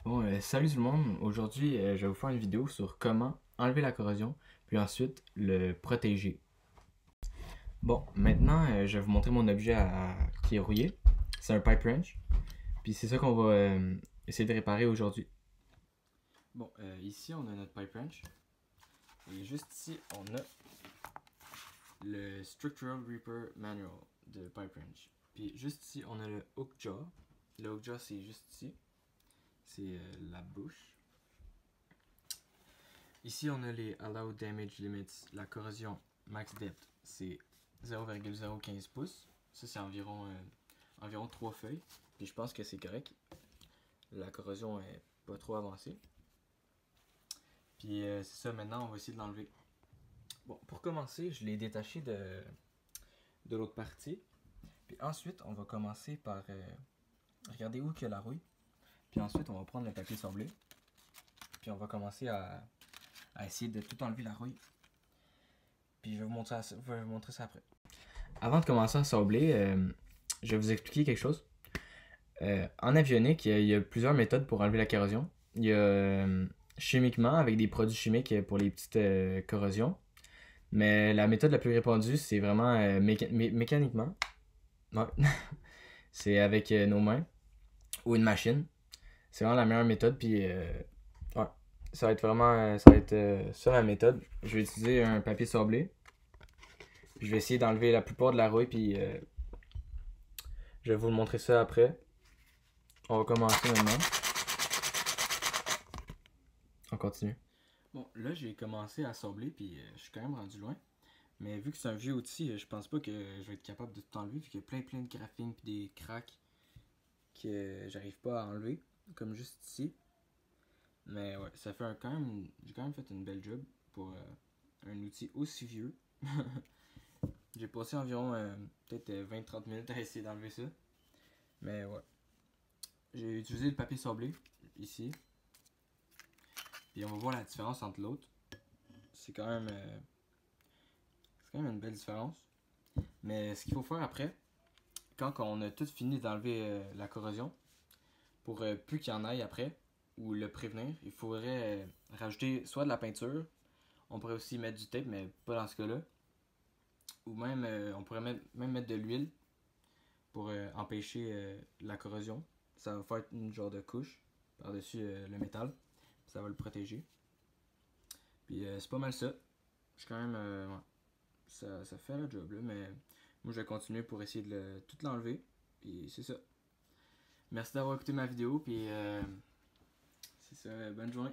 Bon, salut tout le monde. Aujourd'hui, je vais vous faire une vidéo sur comment enlever la corrosion, puis ensuite le protéger. Bon, maintenant, je vais vous montrer mon objet qui est rouillé. C'est un pipe wrench. Puis c'est ça qu'on va essayer de réparer aujourd'hui. Bon, ici, on a notre pipe wrench. Et juste ici, on a le Structural Repair Manual de pipe wrench. Puis juste ici, on a le hook jaw. Le hook jaw, c'est juste ici. C'est la bouche. Ici, on a les Allow Damage Limits. La corrosion max depth, c'est 0,015 pouces. Ça, c'est environ 3 feuilles. Puis je pense que c'est correct. La corrosion est pas trop avancée. Puis c'est ça, maintenant, on va essayer de l'enlever. Bon, pour commencer, je l'ai détaché de l'autre partie. Puis ensuite, on va commencer par regarder où qu'il y a la rouille. Puis ensuite, on va prendre le papier sablé. Puis on va commencer à essayer de tout enlever la rouille. Puis je vais vous montrer ça après. Avant de commencer à sabler, je vais vous expliquer quelque chose. En avionique, il y a plusieurs méthodes pour enlever la corrosion. Il y a chimiquement, avec des produits chimiques pour les petites corrosions. Mais la méthode la plus répandue, c'est vraiment mécaniquement. Ouais. C'est avec nos mains ou une machine. C'est vraiment la meilleure méthode. Puis ouais, ça va être vraiment ça la méthode. Je vais utiliser un papier sablé. Puis je vais essayer d'enlever la plupart de la rouille. Puis je vais vous montrer ça après. On va commencer maintenant. On continue. Bon, là j'ai commencé à sabler. Puis je suis quand même rendu loin. Mais vu que c'est un vieux outil, je pense pas que je vais être capable de tout enlever. Vu qu'il y a plein de graphines. Puis des cracks que j'arrive pas à enlever. Comme juste ici. Mais ouais, ça fait j'ai quand même fait une belle job pour un outil aussi vieux. J'ai passé environ peut-être 20-30 minutes à essayer d'enlever ça. Mais ouais. J'ai utilisé le papier sablé ici. Puis on va voir la différence entre l'autre. C'est quand même une belle différence. Mais ce qu'il faut faire après, quand on a tout fini d'enlever la corrosion, pour plus qu'il y en aille après, ou le prévenir, il faudrait rajouter soit de la peinture, on pourrait aussi mettre du tape, mais pas dans ce cas-là. Ou même, on pourrait même mettre de l'huile pour empêcher la corrosion. Ça va faire une genre de couche par-dessus le métal. Ça va le protéger. Puis c'est pas mal ça. Je suis quand même. Ouais, ça fait le job là, mais moi je vais continuer pour essayer de tout l'enlever. Puis c'est ça. Merci d'avoir écouté ma vidéo. Puis c'est ça. Bonne journée.